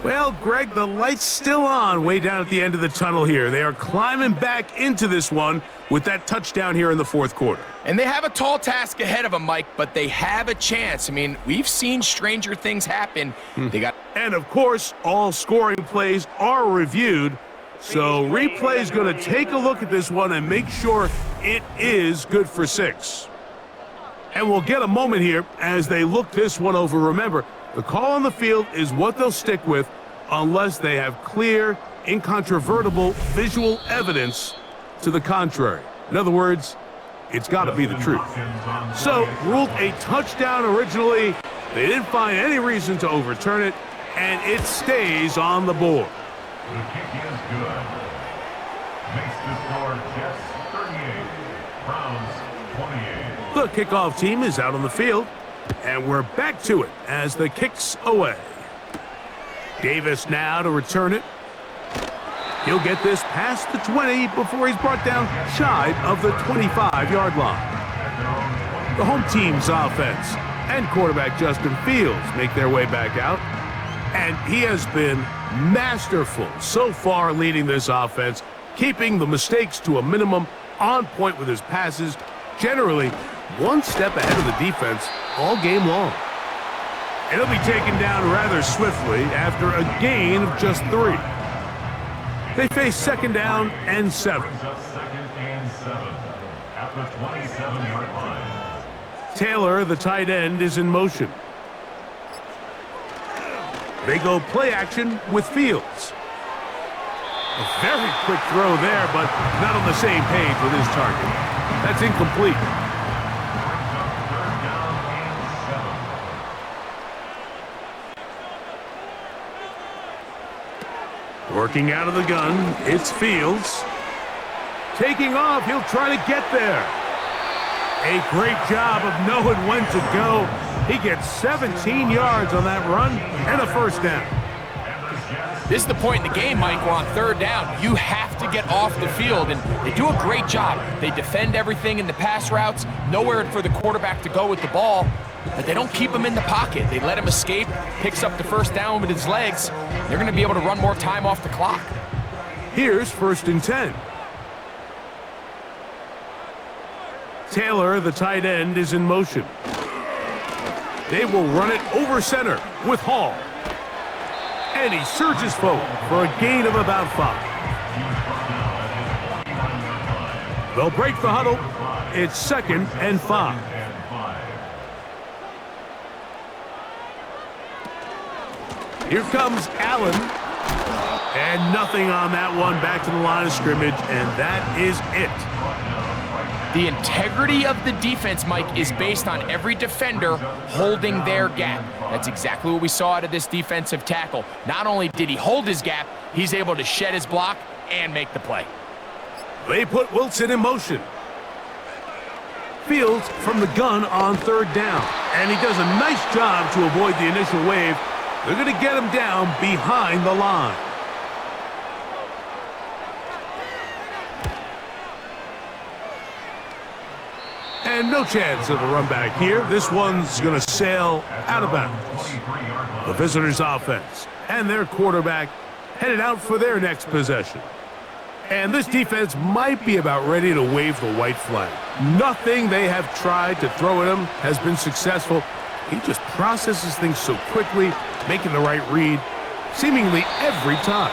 Well, Greg, the light's still on way down at the end of the tunnel here. They are climbing back into this one with that touchdown here in the 4th quarter. And they have a tall task ahead of them, Mike, but they have a chance. I mean, we've seen stranger things happen. And, of course, all scoring plays are reviewed. So replay is going to take a look at this one and make sure it is good for 6. And we'll get a moment here as they look this one over. Remember, the call on the field is what they'll stick with unless they have clear, incontrovertible visual evidence to the contrary. In other words, it's got to be the truth. So, ruled a touchdown originally. They didn't find any reason to overturn it, and it stays on the board. The kick is good. Makes the score Jets 38, Browns 28. The kickoff team is out on the field, and we're back to it as the kick's away. Davis now to return it. He'll get this past the 20 before he's brought down shy of the 25-yard line. The home team's offense and quarterback Justin Fields make their way back out, and he has been masterful so far leading this offense, keeping the mistakes to a minimum, on point with his passes, generally one step ahead of the defense all game long. And he'll be taken down rather swiftly after a gain of just 3. They face 2nd down and 7. At the 27-yard line. Taylor, the tight end, is in motion. They go play action with Fields. A very quick throw there, but not on the same page with his target. That's incomplete. Working out of the gun, it's Fields. Taking off, he'll try to get there. A great job of knowing when to go. He gets 17 yards on that run and a 1st down. This is the point in the game, Mike, we're on 3rd down. You have to get off the field, and they do a great job. They defend everything in the pass routes, nowhere for the quarterback to go with the ball. but they don't keep him in the pocket. They let him escape, picks up the first down with his legs. They're going to be able to run more time off the clock. Here's 1st and 10. Taylor, the tight end, is in motion. They will run it over center with Hall. And he surges forward for a gain of about 5. They'll break the huddle. It's 2nd and 5. Here comes Allen. And nothing on that one. Back to the line of scrimmage, and that is it. The integrity of the defense, Mike, is based on every defender holding their gap. That's exactly what we saw out of this defensive tackle. Not only did he hold his gap, he's able to shed his block and make the play. They put Wilson in motion. Fields from the gun on 3rd down. And he does a nice job to avoid the initial wave. They're going to get him down behind the line. And no chance of a run back here. This one's going to sail out of bounds. The visitors' offense and their quarterback headed out for their next possession. And this defense might be about ready to wave the white flag. Nothing they have tried to throw at him has been successful. He just processes things so quickly, making the right read seemingly every time.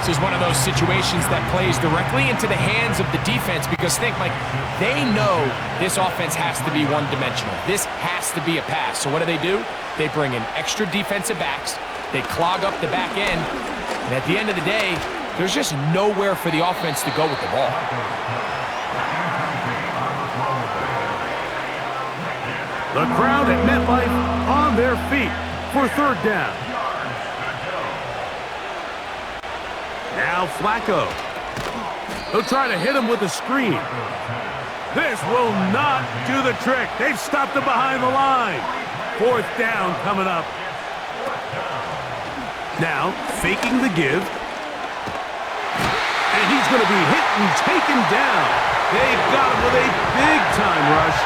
This is one of those situations that plays directly into the hands of the defense because think, Mike, they know this offense has to be one-dimensional. This has to be a pass. So what do? They bring in extra defensive backs. They clog up the back end. And at the end of the day, there's just nowhere for the offense to go with the ball. The crowd at MetLife on their feet for 3rd down. Now Flacco. They'll try to hit him with a screen. This will not do the trick. They've stopped him behind the line. 4th down coming up. Now faking the give. And he's going to be hit and taken down. They've got him with a big-time rush.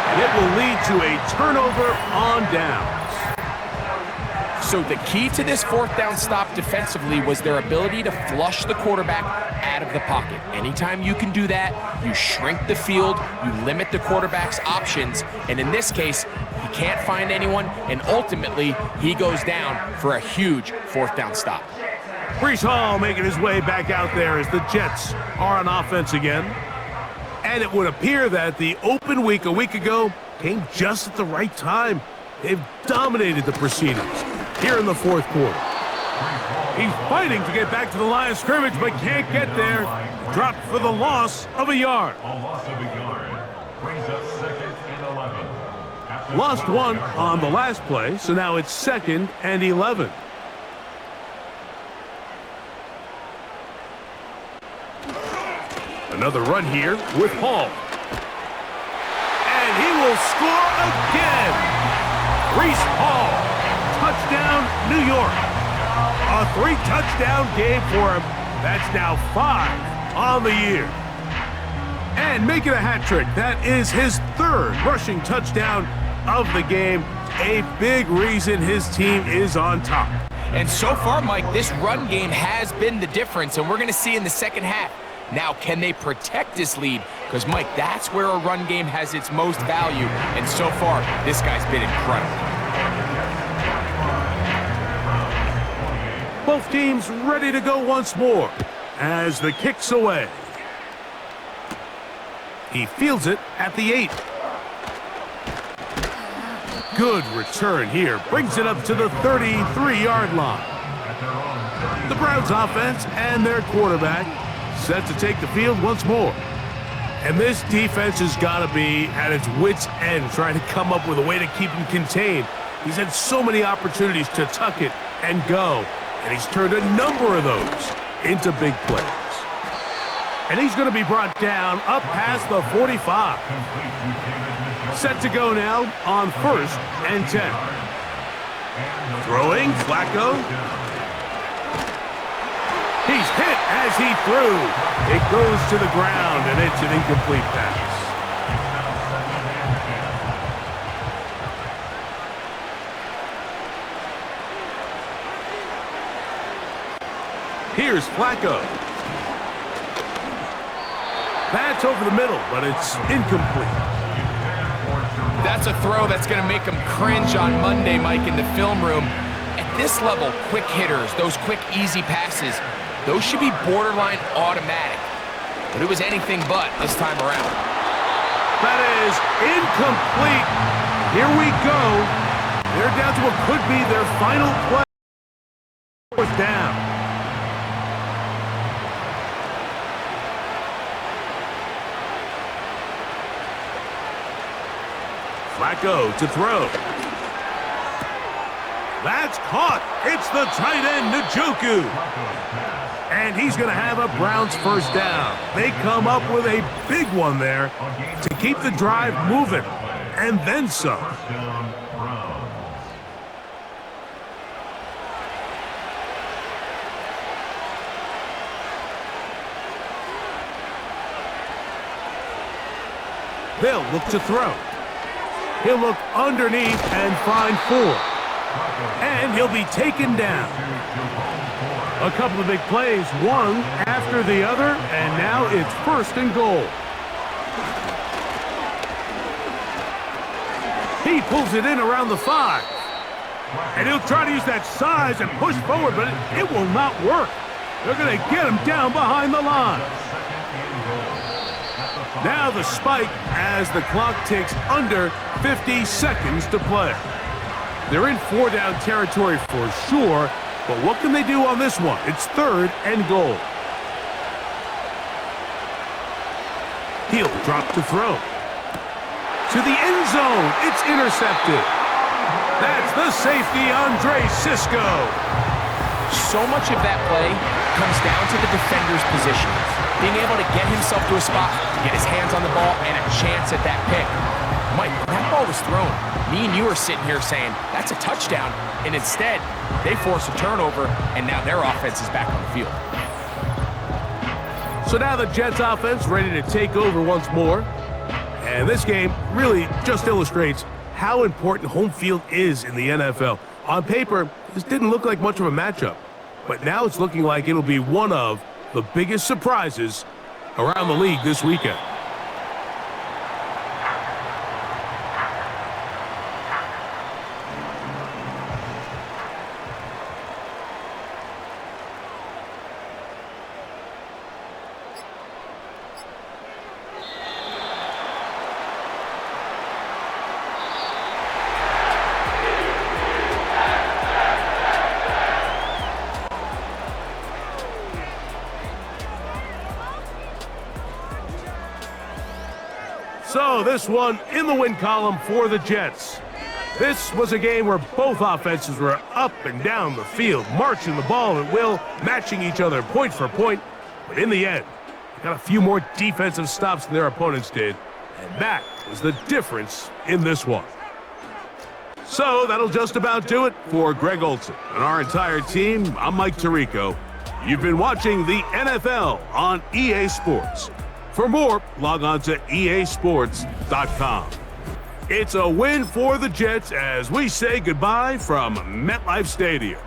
And it will lead to a turnover on downs. So the key to this 4th down stop defensively was their ability to flush the quarterback out of the pocket. Anytime you can do that, you shrink the field, you limit the quarterback's options, and in this case, he can't find anyone, and ultimately, he goes down for a huge 4th down stop. Breece Hall making his way back out there as the Jets are on offense again. And it would appear that the open week a week ago came just at the right time. They've dominated the proceedings here in the 4th quarter. He's fighting to get back to the line of scrimmage, but can't get there. Dropped for the loss of a yard. A loss of a yard brings us 2nd and 11. Lost one on the last play, so now it's 2nd and 11. Another run here with Hall. And he will score again. Breece Hall. Touchdown, New York. A 3-touchdown game for him. That's now 5 on the year. And making a hat trick. That is his 3rd rushing touchdown of the game. A big reason his team is on top. And so far, Mike, this run game has been the difference, and we're going to see in the second half. Now, can they protect this lead? Because, Mike, that's where a run game has its most value, and so far, this guy's been incredible. Both teams ready to go once more as the kick's away. He fields it at the 8. Good return here. Brings it up to the 33-yard line. The Browns offense and their quarterback set to take the field once more. And this defense has got to be at its wits' end trying to come up with a way to keep him contained. He's had so many opportunities to tuck it and go, and he's turned a number of those into big plays. And he's going to be brought down up past the 45. Set to go now on 1st and 10. Throwing, Flacco. He's hit as he threw. It goes to the ground, and it's an incomplete pass. Here's Flacco. That's over the middle, but it's incomplete. That's a throw that's going to make him cringe on Monday, Mike, in the film room. At this level, quick hitters, those quick, easy passes, those should be borderline automatic. But it was anything but this time around. That is incomplete. Here we go. They're down to what could be their final play. Fourth down. Flacco to throw. That's caught. It's the tight end, Njoku. And he's going to have a Browns first down. They come up with a big one there to keep the drive moving. And then some. They'll look to throw. He'll look underneath and find 4. And he'll be taken down. A couple of big plays, one after the other, and now it's 1st and goal. He pulls it in around the 5. And he'll try to use that size and push forward, but it will not work. They're going to get him down behind the line. Now the spike as the clock ticks under 50 seconds to play. They're in 4-down territory for sure, but what can they do on this one? It's 3rd and goal. He'll drop to throw. To the end zone, it's intercepted. That's the safety, Andre Cisco. So much of that play comes down to the defender's position. Being able to get himself to a spot, get his hands on the ball, and a chance at that pick. Mike, that ball was thrown. Me and you are sitting here saying, that's a touchdown. And instead, they force a turnover, and now their offense is back on the field. So now the Jets offense ready to take over once more. And this game really just illustrates how important home field is in the NFL. On paper, this didn't look like much of a matchup. But now it's looking like it'll be one of the biggest surprises around the league this weekend. So this one in the win column for the Jets. This was a game where both offenses were up and down the field, marching the ball at will, matching each other point for point. But in the end, they got a few more defensive stops than their opponents did. And that was the difference in this one. So that'll just about do it for Greg Olsen and our entire team. I'm Mike Tirico. You've been watching the NFL on EA Sports. For more, log on to easports.com. It's a win for the Jets as we say goodbye from MetLife Stadium.